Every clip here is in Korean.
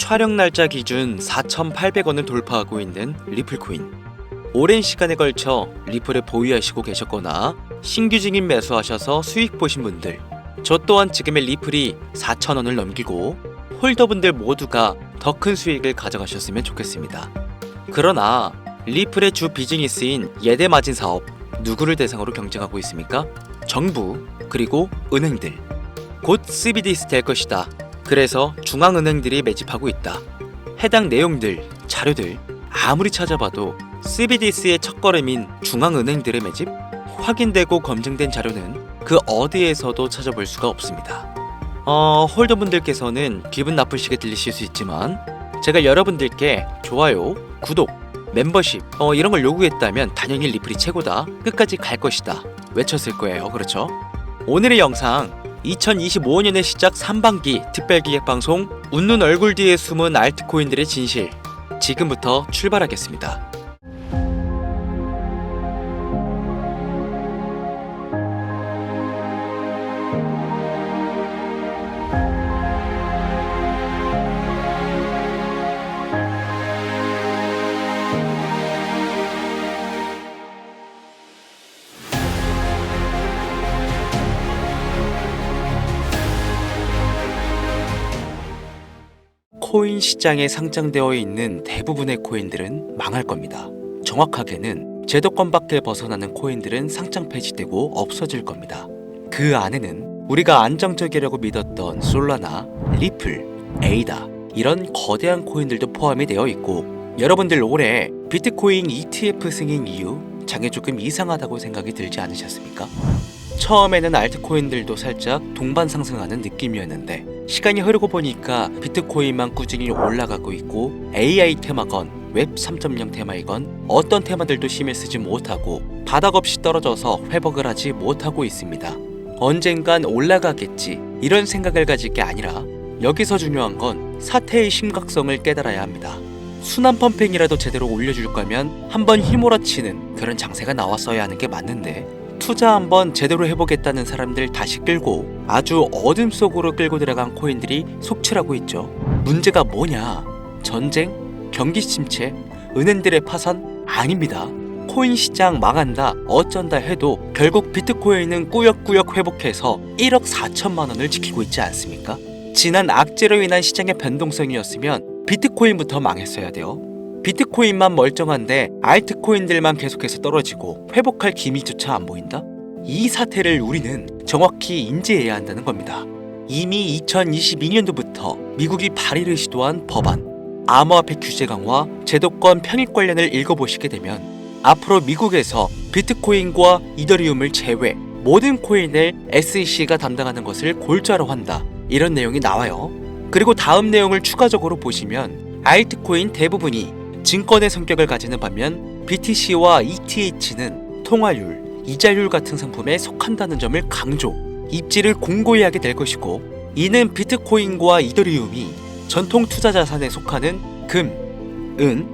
촬영 날짜 기준 4,800원을 돌파하고 있는 리플코인. 오랜 시간에 걸쳐 리플을 보유하시고 계셨거나 신규 증인 매수하셔서 수익 보신 분들, 저 또한 지금의 리플이 4,000원을 넘기고 홀더분들 모두가 더 큰 수익을 가져가셨으면 좋겠습니다. 그러나 리플의 주 비즈니스인 예대 마진 사업, 누구를 대상으로 경쟁하고 있습니까? 정부, 그리고 은행들. 곧 CBDC 될 것이다. 그래서 중앙은행들이 매집하고 있다. 해당 내용들, 자료들 아무리 찾아봐도 CBDC의 첫걸음인 중앙은행들의 매집? 확인되고 검증된 자료는 그 어디에서도 찾아볼 수가 없습니다. 홀더분들께서는 기분 나쁘시게 들리실 수 있지만 제가 여러분들께 좋아요, 구독, 멤버십 이런 걸 요구했다면 당연히 리플이 최고다, 끝까지 갈 것이다 외쳤을 거예요. 그렇죠? 오늘의 영상 2025년의 시작 3반기 특별기획방송 웃는 얼굴 뒤에 숨은 알트코인들의 진실, 지금부터 출발하겠습니다. 코인 시장에 상장되어 있는 대부분의 코인들은 망할 겁니다. 정확하게는 제도권 밖에 벗어나는 코인들은 상장 폐지되고 없어질 겁니다. 그 안에는 우리가 안정적이라고 믿었던 솔라나, 리플, 에이다 이런 거대한 코인들도 포함이 되어 있고, 여러분들 올해 비트코인 ETF 승인 이후 장이 조금 이상하다고 생각이 들지 않으셨습니까? 처음에는 알트코인들도 살짝 동반 상승하는 느낌이었는데 시간이 흐르고 보니까 비트코인만 꾸준히 올라가고 있고, AI 테마건, 웹 3.0 테마이건 어떤 테마들도 힘을 쓰지 못하고 바닥 없이 떨어져서 회복을 하지 못하고 있습니다. 언젠간 올라가겠지 이런 생각을 가질 게 아니라 여기서 중요한 건 사태의 심각성을 깨달아야 합니다. 순환 펌핑이라도 제대로 올려줄 거면 한번 휘몰아치는 그런 장세가 나왔어야 하는 게 맞는데, 투자 한번 제대로 해보겠다는 사람들 다시 끌고 아주 어둠 속으로 끌고 들어간 코인들이 속출하고 있죠. 문제가 뭐냐? 전쟁? 경기 침체? 은행들의 파산? 아닙니다. 코인 시장 망한다, 어쩐다 해도 결국 비트코인은 꾸역꾸역 회복해서 1억 4천만 원을 지키고 있지 않습니까? 지난 악재로 인한 시장의 변동성이었으면 비트코인부터 망했어야 돼요. 비트코인만 멀쩡한데 알트코인들만 계속해서 떨어지고 회복할 기미조차 안 보인다? 이 사태를 우리는 정확히 인지해야 한다는 겁니다. 이미 2022년도부터 미국이 발의를 시도한 법안, 암호화폐 규제 강화, 제도권 편입 관련을 읽어보시게 되면 앞으로 미국에서 비트코인과 이더리움을 제외 모든 코인을 SEC가 담당하는 것을 골자로 한다, 이런 내용이 나와요. 그리고 다음 내용을 추가적으로 보시면 알트코인 대부분이 증권의 성격을 가지는 반면 BTC와 ETH는 통화율, 이자율 같은 상품에 속한다는 점을 강조, 입지를 공고히 하게 될 것이고, 이는 비트코인과 이더리움이 전통 투자 자산에 속하는 금, 은,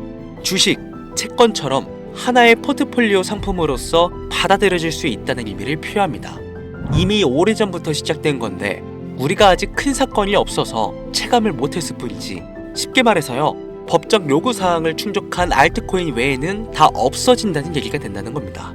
주식, 채권처럼 하나의 포트폴리오 상품으로서 받아들여질 수 있다는 의미를 표합니다. 이미 오래전부터 시작된 건데 우리가 아직 큰 사건이 없어서 체감을 못했을 뿐이지, 쉽게 말해서요, 법적 요구사항을 충족한 알트코인 외에는 다 없어진다는 얘기가 된다는 겁니다.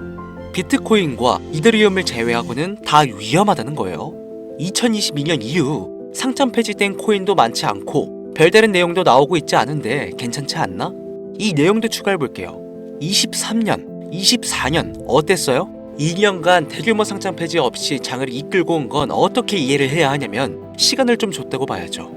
비트코인과 이더리움을 제외하고는 다 위험하다는 거예요. 2022년 이후 상장 폐지된 코인도 많지 않고 별다른 내용도 나오고 있지 않은데 괜찮지 않나? 이 내용도 추가해볼게요. 23년, 24년 어땠어요? 2년간 대규모 상장 폐지 없이 장을 이끌고 온 건 어떻게 이해를 해야 하냐면 시간을 좀 줬다고 봐야죠.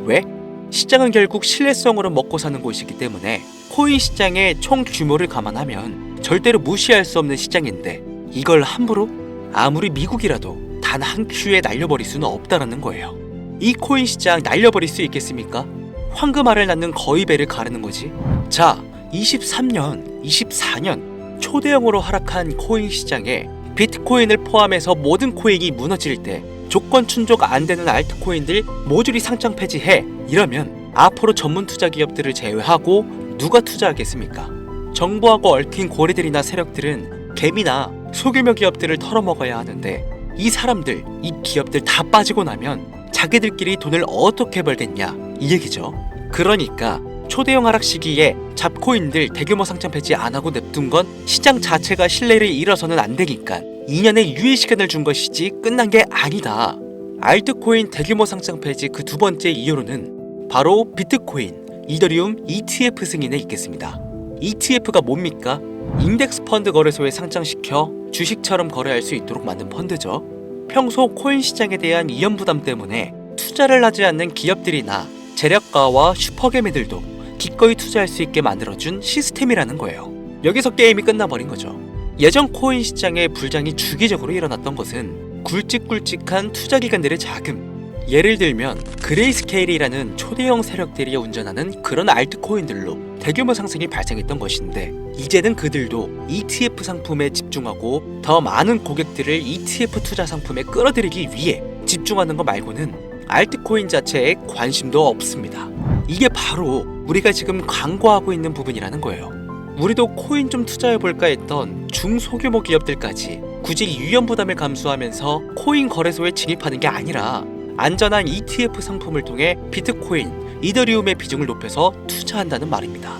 왜? 시장은 결국 신뢰성으로 먹고 사는 곳이기 때문에 코인 시장의 총 규모를 감안하면 절대로 무시할 수 없는 시장인데, 이걸 함부로 아무리 미국이라도 단 한 큐에 날려버릴 수는 없다라는 거예요. 이 코인 시장 날려버릴 수 있겠습니까? 황금알을 낳는 거위배를 가르는 거지. 자, 23년, 24년 초대형으로 하락한 코인 시장에 비트코인을 포함해서 모든 코인이 무너질 때 조건 충족 안 되는 알트코인들 모조리 상장 폐지해, 이러면 앞으로 전문 투자 기업들을 제외하고 누가 투자하겠습니까? 정부하고 얽힌 고래들이나 세력들은 갭이나 소규모 기업들을 털어먹어야 하는데, 이 사람들, 이 기업들 다 빠지고 나면 자기들끼리 돈을 어떻게 벌겠냐, 이 얘기죠. 그러니까 초대형 하락 시기에 잡코인들 대규모 상장 폐지 안 하고 냅둔 건 시장 자체가 신뢰를 잃어서는 안 되니까 2년의 유예 시간을 준 것이지 끝난 게 아니다. 알트코인 대규모 상장 폐지 그 두 번째 이유로는 바로 비트코인, 이더리움 ETF 승인에 있겠습니다. ETF가 뭡니까? 인덱스 펀드 거래소에 상장시켜 주식처럼 거래할 수 있도록 만든 펀드죠. 평소 코인 시장에 대한 위험 부담 때문에 투자를 하지 않는 기업들이나 재력가와 슈퍼개미들도 기꺼이 투자할 수 있게 만들어준 시스템이라는 거예요. 여기서 게임이 끝나버린 거죠. 예전 코인 시장의 불장이 주기적으로 일어났던 것은 굵직굵직한 투자기관들의 자금, 예를 들면 그레이스케일이라는 초대형 세력들이 운전하는 그런 알트코인들로 대규모 상승이 발생했던 것인데, 이제는 그들도 ETF 상품에 집중하고 더 많은 고객들을 ETF 투자 상품에 끌어들이기 위해 집중하는 것 말고는 알트코인 자체에 관심도 없습니다. 이게 바로 우리가 지금 광고하고 있는 부분이라는 거예요. 우리도 코인 좀 투자해볼까 했던 중소규모 기업들까지 굳이 위험 부담을 감수하면서 코인 거래소에 진입하는 게 아니라 안전한 ETF 상품을 통해 비트코인, 이더리움의 비중을 높여서 투자한다는 말입니다.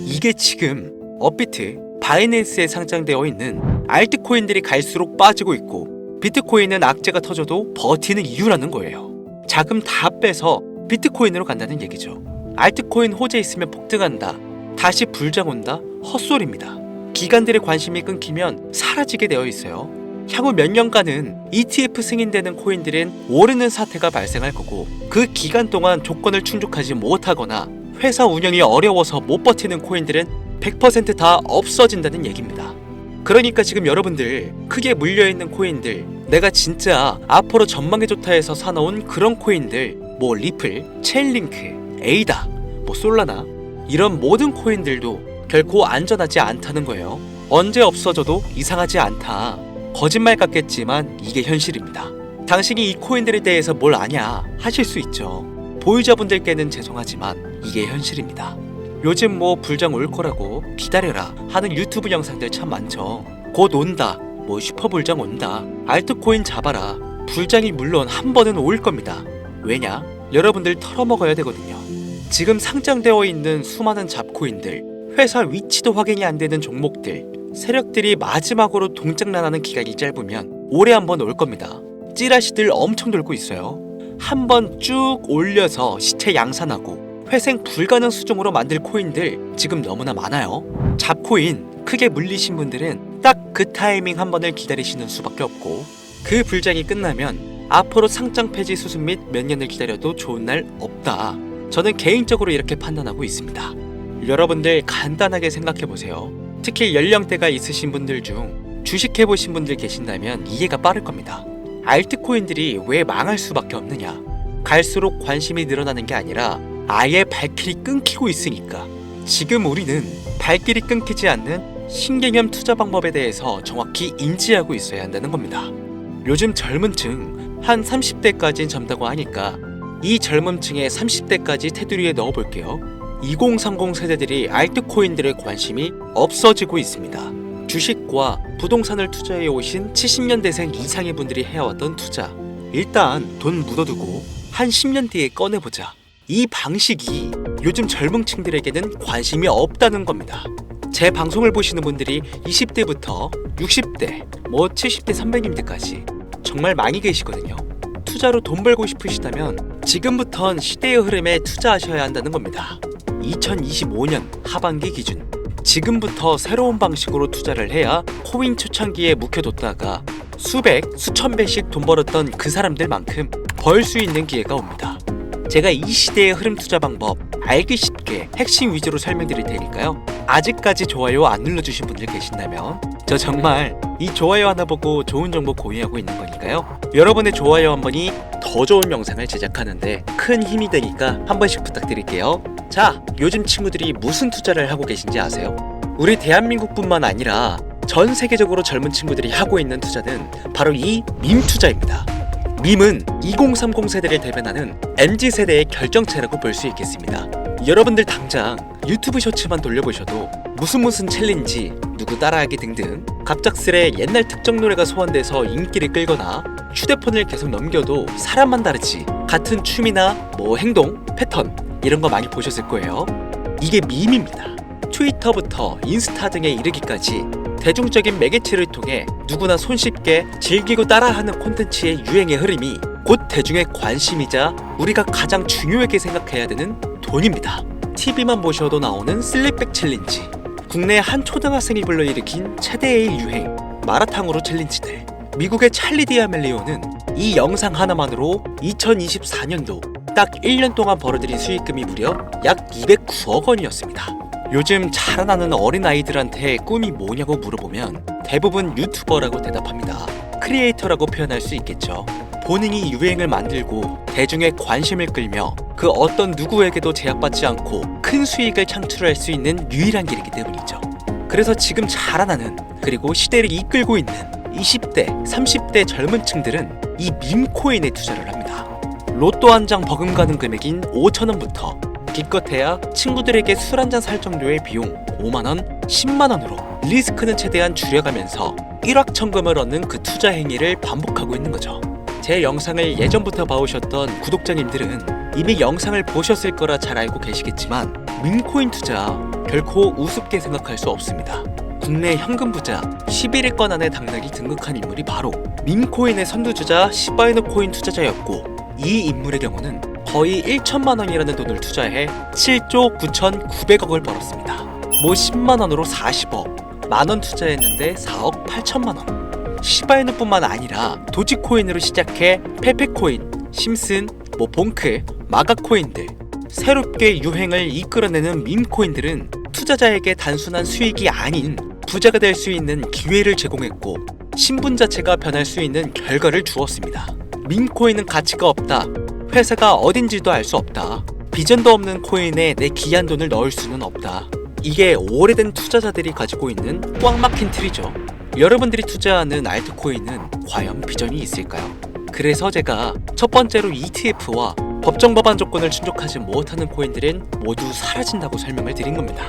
이게 지금 업비트, 바이낸스에 상장되어 있는 알트코인들이 갈수록 빠지고 있고 비트코인은 악재가 터져도 버티는 이유라는 거예요. 자금 다 빼서 비트코인으로 간다는 얘기죠. 알트코인 호재 있으면 폭등한다, 다시 불장 온다? 헛소리입니다. 기관들의 관심이 끊기면 사라지게 되어 있어요. 향후 몇 년간은 ETF 승인되는 코인들은 오르는 사태가 발생할 거고, 그 기간 동안 조건을 충족하지 못하거나 회사 운영이 어려워서 못 버티는 코인들은 100% 다 없어진다는 얘기입니다. 그러니까 지금 여러분들 크게 물려있는 코인들, 내가 진짜 앞으로 전망이 좋다 해서 사놓은 그런 코인들, 뭐 리플, 체인링크, 에이다, 뭐 솔라나, 이런 모든 코인들도 결코 안전하지 않다는 거예요. 언제 없어져도 이상하지 않다. 거짓말 같겠지만 이게 현실입니다. 당신이 이 코인들에 대해서 뭘 아냐 하실 수 있죠. 보유자분들께는 죄송하지만 이게 현실입니다. 요즘 뭐 불장 올 거라고 기다려라 하는 유튜브 영상들 참 많죠. 곧 온다, 뭐 슈퍼불장 온다, 알트코인 잡아라. 불장이 물론 한 번은 올 겁니다. 왜냐? 여러분들 털어먹어야 되거든요. 지금 상장되어 있는 수많은 잡코인들, 회사 위치도 확인이 안 되는 종목들, 세력들이 마지막으로 동작난하는 기간이 짧으면 올해 한 번 올 겁니다. 찌라시들 엄청 돌고 있어요. 한 번 쭉 올려서 시체 양산하고 회생 불가능 수준으로 만들 코인들 지금 너무나 많아요. 잡코인 크게 물리신 분들은 딱 그 타이밍 한 번을 기다리시는 수밖에 없고, 그 불장이 끝나면 앞으로 상장 폐지 수습 및 몇 년을 기다려도 좋은 날 없다. 저는 개인적으로 이렇게 판단하고 있습니다. 여러분들 간단하게 생각해보세요. 특히 연령대가 있으신 분들 중 주식해보신 분들 계신다면 이해가 빠를 겁니다. 알트코인들이 왜 망할 수밖에 없느냐? 갈수록 관심이 늘어나는 게 아니라 아예 발길이 끊기고 있으니까. 지금 우리는 발길이 끊기지 않는 신개념 투자 방법에 대해서 정확히 인지하고 있어야 한다는 겁니다. 요즘 젊은 층 한 30대까지는 젊다고 하니까 이 젊은 층의 30대까지 테두리에 넣어볼게요. 2030 세대들이 알트코인들의 관심이 없어지고 있습니다. 주식과 부동산을 투자해 오신 70년대생 이상의 분들이 해왔던 투자, 일단 돈 묻어두고 한 10년 뒤에 꺼내보자. 이 방식이 요즘 젊은 층들에게는 관심이 없다는 겁니다. 제 방송을 보시는 분들이 20대부터 60대, 뭐 70대 선배님들까지 정말 많이 계시거든요. 투자로 돈 벌고 싶으시다면 지금부턴 시대의 흐름에 투자하셔야 한다는 겁니다. 2025년 하반기 기준, 지금부터 새로운 방식으로 투자를 해야 코인 초창기에 묵혀뒀다가 수백, 수천 배씩 돈 벌었던 그 사람들만큼 벌 수 있는 기회가 옵니다. 제가 이 시대의 흐름 투자 방법 알기 쉽게 핵심 위주로 설명드릴 테니까요. 아직까지 좋아요 안 눌러주신 분들 계신다면 저 정말 이 좋아요 하나 보고 좋은 정보 공유하고 있는 거니까요. 여러분의 좋아요 한 번이 더 좋은 영상을 제작하는데 큰 힘이 되니까 한 번씩 부탁드릴게요. 자, 요즘 친구들이 무슨 투자를 하고 계신지 아세요? 우리 대한민국뿐만 아니라 전 세계적으로 젊은 친구들이 하고 있는 투자는 바로 이 밈 투자입니다. 밈은 2030 세대를 대변하는 MZ세대의 결정체라고 볼 수 있겠습니다. 여러분들 당장 유튜브 쇼츠만 돌려보셔도 무슨 챌린지, 누구 따라하기 등등 갑작스레 옛날 특정 노래가 소환돼서 인기를 끌거나 휴대폰을 계속 넘겨도 사람만 다르지 같은 춤이나 뭐 행동, 패턴 이런 거 많이 보셨을 거예요. 이게 밈입니다. 트위터부터 인스타 등에 이르기까지 대중적인 매개체를 통해 누구나 손쉽게 즐기고 따라하는 콘텐츠의 유행의 흐름이 곧 대중의 관심이자 우리가 가장 중요하게 생각해야 되는 돈입니다. TV만 보셔도 나오는 슬립백 챌린지, 국내 한 초등학생이 불러일으킨 최대의 유행 마라탕으로 챌린지들, 미국의 찰리 디아멜리오는 이 영상 하나만으로 2024년도 딱 1년 동안 벌어들인 수익금이 무려 약 209억 원이었습니다. 요즘 자라나는 어린아이들한테 꿈이 뭐냐고 물어보면 대부분 유튜버라고 대답합니다. 크리에이터라고 표현할 수 있겠죠. 본인이 유행을 만들고 대중의 관심을 끌며 그 어떤 누구에게도 제약받지 않고 큰 수익을 창출할 수 있는 유일한 길이기 때문이죠. 그래서 지금 자라나는, 그리고 시대를 이끌고 있는 20대, 30대 젊은 층들은 이 밈코인에 투자를 합니다. 로또 한 장 버금가는 금액인 5,000원부터 기껏해야 친구들에게 술 한 잔 살 정도의 비용 5만원, 10만원으로 리스크는 최대한 줄여가면서 일확천금을 얻는 그 투자 행위를 반복하고 있는 거죠. 제 영상을 예전부터 봐오셨던 구독자님들은 이미 영상을 보셨을 거라 잘 알고 계시겠지만 밈코인 투자 결코 우습게 생각할 수 없습니다. 국내 현금 부자 11위권 안에 당당히 등극한 인물이 바로 밈코인의 선두주자 시바이누 코인 투자자였고, 이 인물의 경우는 거의 1천만 원이라는 돈을 투자해 7조 9,900억을 벌었습니다. 뭐 10만 원으로 40억, 만원 투자했는데 4억 8천만 원. 시바이누뿐만 아니라 도지코인으로 시작해 페페코인, 심슨, 봉크, 마가코인들, 새롭게 유행을 이끌어내는 밈코인들은 투자자에게 단순한 수익이 아닌 부자가 될 수 있는 기회를 제공했고, 신분 자체가 변할 수 있는 결과를 주었습니다. 밈코인은 가치가 없다, 회사가 어딘지도 알 수 없다, 비전도 없는 코인에 내 귀한 돈을 넣을 수는 없다, 이게 오래된 투자자들이 가지고 있는 꽉 막힌 틀이죠. 여러분들이 투자하는 알트코인은 과연 비전이 있을까요? 그래서 제가 첫 번째로 ETF와 법정 법안 조건을 충족하지 못하는 코인들은 모두 사라진다고 설명을 드린 겁니다.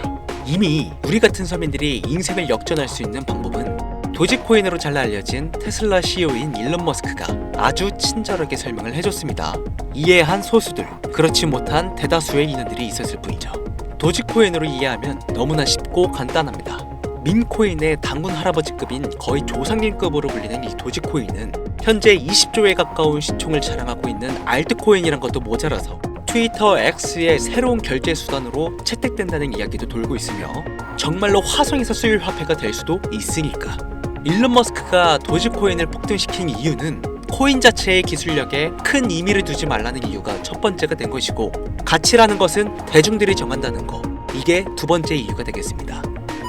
이미 우리 같은 서민들이 인생을 역전할 수 있는 방법은 도지코인으로 잘 알려진 테슬라 CEO인 일론 머스크가 아주 친절하게 설명을 해줬습니다. 이해한 소수들, 그렇지 못한 대다수의 인원들이 있었을 뿐이죠. 도지코인으로 이해하면 너무나 쉽고 간단합니다. 밈코인의 당군 할아버지급인 거의 조상님급으로 불리는 이 도지코인은 현재 20조에 가까운 시총을 자랑하고 있는 알트코인이란 것도 모자라서 트위터 X의 새로운 결제 수단으로 채택된다는 이야기도 돌고 있으며 정말로 화성에서 수일 화폐가 될 수도 있으니까. 일론 머스크가 도지코인을 폭등시킨 이유는 코인 자체의 기술력에 큰 의미를 두지 말라는 이유가 첫 번째가 된 것이고, 가치라는 것은 대중들이 정한다는 거, 이게 두 번째 이유가 되겠습니다.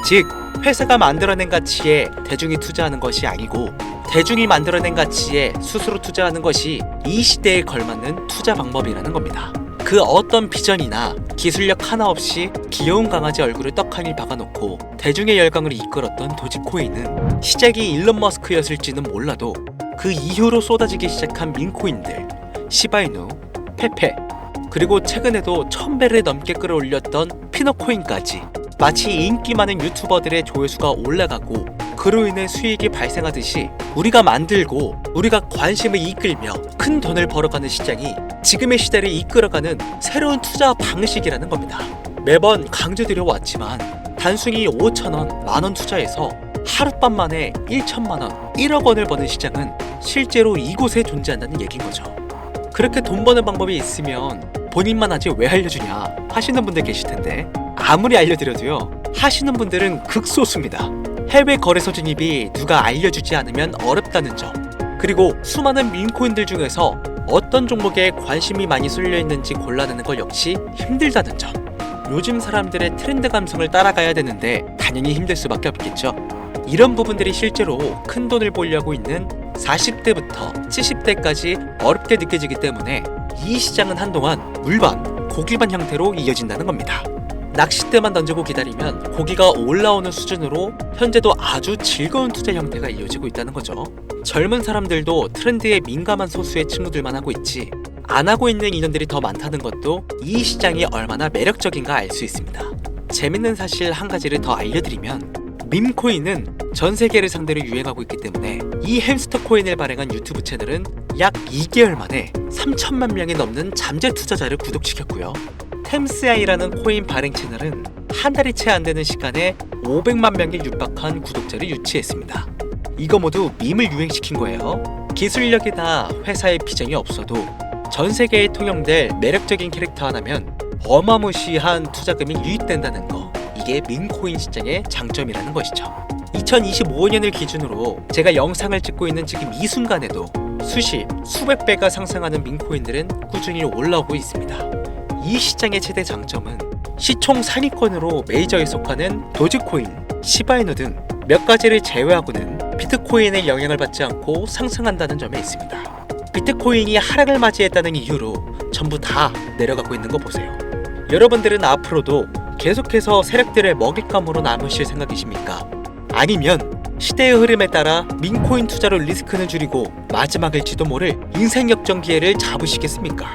즉, 회사가 만들어낸 가치에 대중이 투자하는 것이 아니고 대중이 만들어낸 가치에 스스로 투자하는 것이 이 시대에 걸맞는 투자 방법이라는 겁니다. 그 어떤 비전이나 기술력 하나 없이 귀여운 강아지 얼굴을 떡하니 박아놓고 대중의 열광을 이끌었던 도지코인은 시작이 일론 머스크였을지는 몰라도 그 이후로 쏟아지기 시작한 밈코인들, 시바이누, 페페, 그리고 최근에도 1000배를 넘게 끌어올렸던 피너코인까지 마치 인기 많은 유튜버들의 조회수가 올라가고 그로 인해 수익이 발생하듯이 우리가 만들고 우리가 관심을 이끌며 큰 돈을 벌어가는 시장이 지금의 시대를 이끌어가는 새로운 투자 방식이라는 겁니다. 매번 강조드려 왔지만 단순히 5,000원, 만원 투자해서 하룻밤 만에 1천만원, 1억 원을 버는 시장은 실제로 이곳에 존재한다는 얘기인 거죠. 그렇게 돈 버는 방법이 있으면 본인만 하지 왜 알려주냐 하시는 분들 계실 텐데, 아무리 알려드려도요, 하시는 분들은 극소수입니다. 해외 거래소 진입이 누가 알려주지 않으면 어렵다는 점, 그리고 수많은 밈코인들 중에서 어떤 종목에 관심이 많이 쏠려 있는지 골라내는 것 역시 힘들다는 점. 요즘 사람들의 트렌드 감성을 따라가야 되는데 당연히 힘들 수밖에 없겠죠. 이런 부분들이 실제로 큰 돈을 벌려고 있는 40대부터 70대까지 어렵게 느껴지기 때문에 이 시장은 한동안 물반, 고기반 형태로 이어진다는 겁니다. 낚싯대만 던지고 기다리면 고기가 올라오는 수준으로 현재도 아주 즐거운 투자 형태가 이어지고 있다는 거죠. 젊은 사람들도 트렌드에 민감한 소수의 친구들만 하고 있지 안 하고 있는 인원들이 더 많다는 것도 이 시장이 얼마나 매력적인가 알 수 있습니다. 재밌는 사실 한 가지를 더 알려드리면, 밈코인은 전 세계를 상대로 유행하고 있기 때문에 이 햄스터 코인을 발행한 유튜브 채널은 약 2개월 만에 3천만 명이 넘는 잠재 투자자를 구독시켰고요. 템스아이라는 코인 발행 채널은 한 달이 채 안 되는 시간에 500만 명에 육박한 구독자를 유치했습니다. 이거 모두 밈을 유행시킨 거예요. 기술력이 다 회사의 비전이 없어도 전 세계에 통용될 매력적인 캐릭터 하나면 어마무시한 투자금이 유입된다는 거. 이게 밈코인 시장의 장점이라는 것이죠. 2025년을 기준으로 제가 영상을 찍고 있는 지금 이 순간에도 수백 배가 상승하는 밈코인들은 꾸준히 올라오고 있습니다. 이 시장의 최대 장점은 시총 상위권으로 메이저에 속하는 도지코인, 시바이누 등 몇 가지를 제외하고는 비트코인의 영향을 받지 않고 상승한다는 점에 있습니다. 비트코인이 하락을 맞이했다는 이유로 전부 다 내려가고 있는 거 보세요. 여러분들은 앞으로도 계속해서 세력들의 먹잇감으로 남으실 생각이십니까? 아니면 시대의 흐름에 따라 밈코인 투자로 리스크는 줄이고 마지막일지도 모를 인생 역전 기회를 잡으시겠습니까?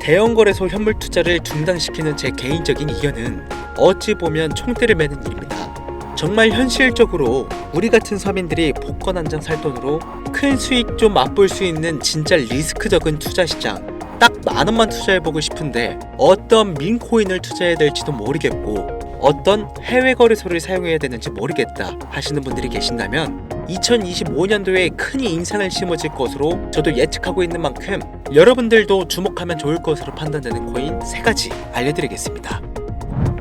대형 거래소 현물 투자를 중단시키는 제 개인적인 의견은 어찌 보면 총대를 매는 일입니다. 정말 현실적으로 우리 같은 서민들이 복권 한 장 살 돈으로 큰 수익 좀 맛볼 수 있는 진짜 리스크 적은 투자 시장, 딱 10,000원만 투자해보고 싶은데 어떤 밈코인을 투자해야 될지도 모르겠고 어떤 해외 거래소를 사용해야 되는지 모르겠다 하시는 분들이 계신다면 2025년도에 큰 인상을 심어질 것으로 저도 예측하고 있는 만큼 여러분들도 주목하면 좋을 것으로 판단되는 코인 3가지 알려드리겠습니다.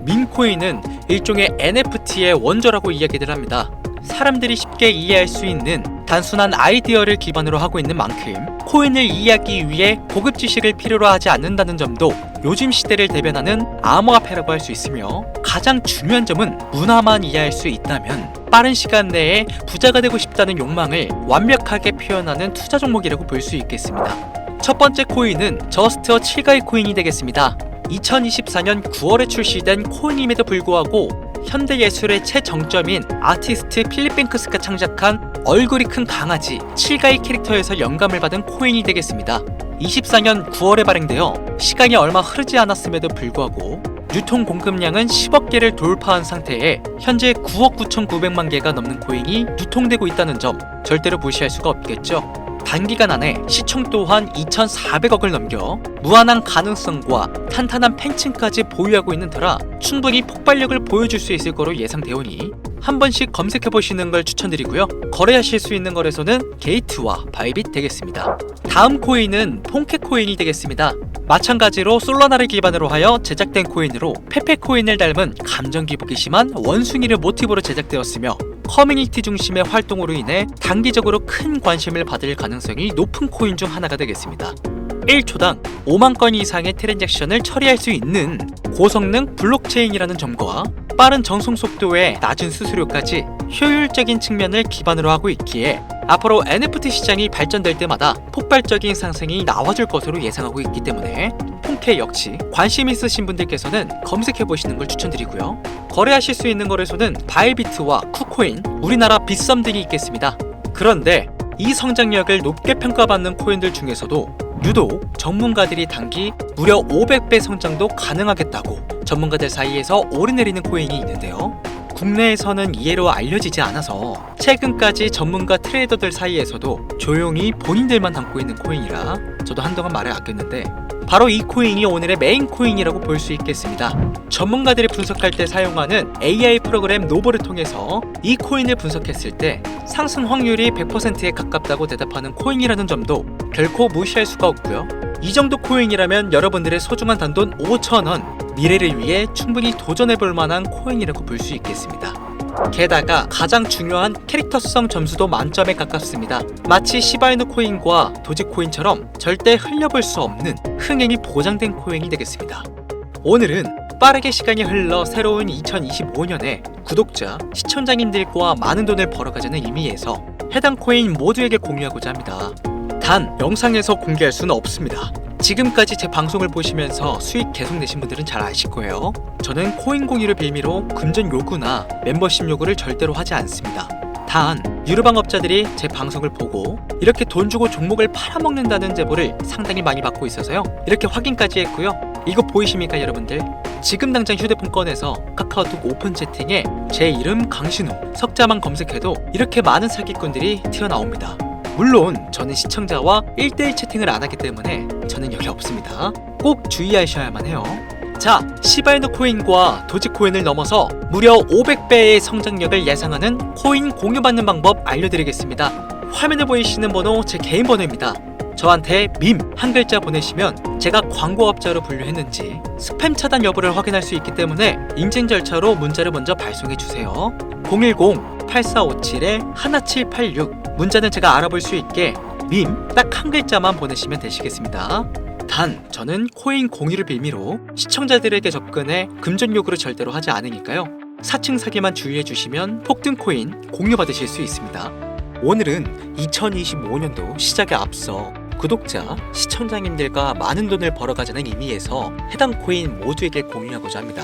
밈코인은 일종의 NFT의 원조라고 이야기들 합니다. 사람들이 쉽게 이해할 수 있는 단순한 아이디어를 기반으로 하고 있는 만큼 코인을 이해하기 위해 고급 지식을 필요로 하지 않는다는 점도 요즘 시대를 대변하는 암호화폐라고 할 수 있으며, 가장 중요한 점은 문화만 이해할 수 있다면 빠른 시간 내에 부자가 되고 싶다는 욕망을 완벽하게 표현하는 투자 종목이라고 볼 수 있겠습니다. 첫 번째 코인은 저스트 칠가이 코인이 되겠습니다. 2024년 9월에 출시된 코인임에도 불구하고 현대예술의 최정점인 아티스트 필립 뱅크스가 창작한 얼굴이 큰 강아지 칠가이 캐릭터에서 영감을 받은 코인이 되겠습니다. 24년 9월에 발행되어 시간이 얼마 흐르지 않았음에도 불구하고 유통 공급량은 10억 개를 돌파한 상태에 현재 9억 9,900만 개가 넘는 코인이 유통되고 있다는 점 절대로 무시할 수가 없겠죠. 단기간 안에 시총 또한 2,400억을 넘겨 무한한 가능성과 탄탄한 팬층까지 보유하고 있는 터라 충분히 폭발력을 보여줄 수 있을 거로 예상되오니 한 번씩 검색해보시는 걸 추천드리고요. 거래하실 수 있는 거래소는 게이트와 바이빗 되겠습니다. 다음 코인은 폰케 코인이 되겠습니다. 마찬가지로 솔라나를 기반으로 하여 제작된 코인으로 페페 코인을 닮은 감정 기복이 심한 원숭이를 모티브로 제작되었으며 커뮤니티 중심의 활동으로 인해 단기적으로 큰 관심을 받을 가능성이 높은 코인 중 하나가 되겠습니다. 1초당 5만 건 이상의 트랜잭션을 처리할 수 있는 고성능 블록체인이라는 점과 빠른 전송 속도에 낮은 수수료까지 효율적인 측면을 기반으로 하고 있기에 앞으로 NFT 시장이 발전될 때마다 폭발적인 상승이 나와줄 것으로 예상하고 있기 때문에 폰케 역시 관심 있으신 분들께서는 검색해보시는 걸 추천드리고요. 거래하실 수 있는 거래소는 바이비트와 쿠코인, 우리나라 빗썸 등이 있겠습니다. 그런데 이 성장력을 높게 평가받는 코인들 중에서도 유독 전문가들이 단기 무려 500배 성장도 가능하겠다고 전문가들 사이에서 오르내리는 코인이 있는데요. 국내에서는 이해로 알려지지 않아서 최근까지 전문가 트레이더들 사이에서도 조용히 본인들만 담고 있는 코인이라 저도 한동안 말을 아꼈는데 바로 이 코인이 오늘의 메인 코인이라고 볼 수 있겠습니다. 전문가들이 분석할 때 사용하는 AI 프로그램 노보를 통해서 이 코인을 분석했을 때 상승 확률이 100%에 가깝다고 대답하는 코인이라는 점도 결코 무시할 수가 없고요. 이 정도 코인이라면 여러분들의 소중한 단돈 5,000원, 미래를 위해 충분히 도전해볼 만한 코인이라고 볼 수 있겠습니다. 게다가 가장 중요한 캐릭터성 점수도 만점에 가깝습니다. 마치 시바이누 코인과 도지코인처럼 절대 흘려볼 수 없는 흥행이 보장된 코인이 되겠습니다. 오늘은 빠르게 시간이 흘러 새로운 2025년에 구독자, 시청자님들과 많은 돈을 벌어가자는 의미에서 해당 코인 모두에게 공유하고자 합니다. 단 영상에서 공개할 수는 없습니다. 지금까지 제 방송을 보시면서 수익 계속 내신 분들은 잘 아실 거예요. 저는 코인 공유를 빌미로 금전 요구나 멤버십 요구를 절대로 하지 않습니다. 단 유료방업자들이 제 방송을 보고 이렇게 돈 주고 종목을 팔아먹는다는 제보를 상당히 많이 받고 있어서요. 이렇게 확인까지 했고요. 이거 보이십니까 여러분들? 지금 당장 휴대폰 꺼내서 카카오톡 오픈 채팅에 제 이름 강신우 석자만 검색해도 이렇게 많은 사기꾼들이 튀어나옵니다. 물론 저는 시청자와 1대1 채팅을 안 하기 때문에 저는 여기 없습니다. 꼭 주의하셔야만 해요. 자, 시바이누 코인과 도지코인을 넘어서 무려 500배의 성장력을 예상하는 코인 공유받는 방법 알려드리겠습니다. 화면에 보이시는 번호 제 개인 번호입니다. 저한테 밈 한 글자 보내시면 제가 광고업자로 분류했는지 스팸 차단 여부를 확인할 수 있기 때문에 인증 절차로 문자를 먼저 발송해주세요. 010-8457-1786 문자는 제가 알아볼 수 있게 밈 딱 한 글자만 보내시면 되시겠습니다. 단, 저는 코인 공유를 빌미로 시청자들에게 접근해 금전 요구를 절대로 하지 않으니까요. 사칭 사기만 주의해 주시면 폭등 코인 공유 받으실 수 있습니다. 오늘은 2025년도 시작에 앞서 구독자, 시청자님들과 많은 돈을 벌어가자는 의미에서 해당 코인 모두에게 공유하고자 합니다.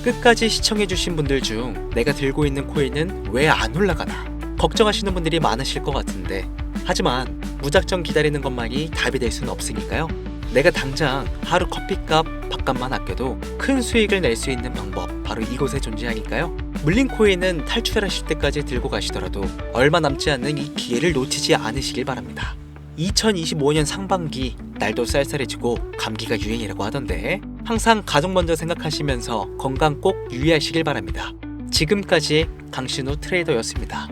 끝까지 시청해주신 분들 중 내가 들고 있는 코인은 왜 안 올라가나 걱정하시는 분들이 많으실 것 같은데, 하지만 무작정 기다리는 것만이 답이 될 수는 없으니까요. 내가 당장 하루 커피값, 밥값만 아껴도 큰 수익을 낼 수 있는 방법 바로 이곳에 존재하니까요. 물린 코인은 탈출하실 때까지 들고 가시더라도 얼마 남지 않는 이 기회를 놓치지 않으시길 바랍니다. 2025년 상반기 날도 쌀쌀해지고 감기가 유행이라고 하던데 항상 가족 먼저 생각하시면서 건강 꼭 유의하시길 바랍니다. 지금까지 강신우 트레이더였습니다.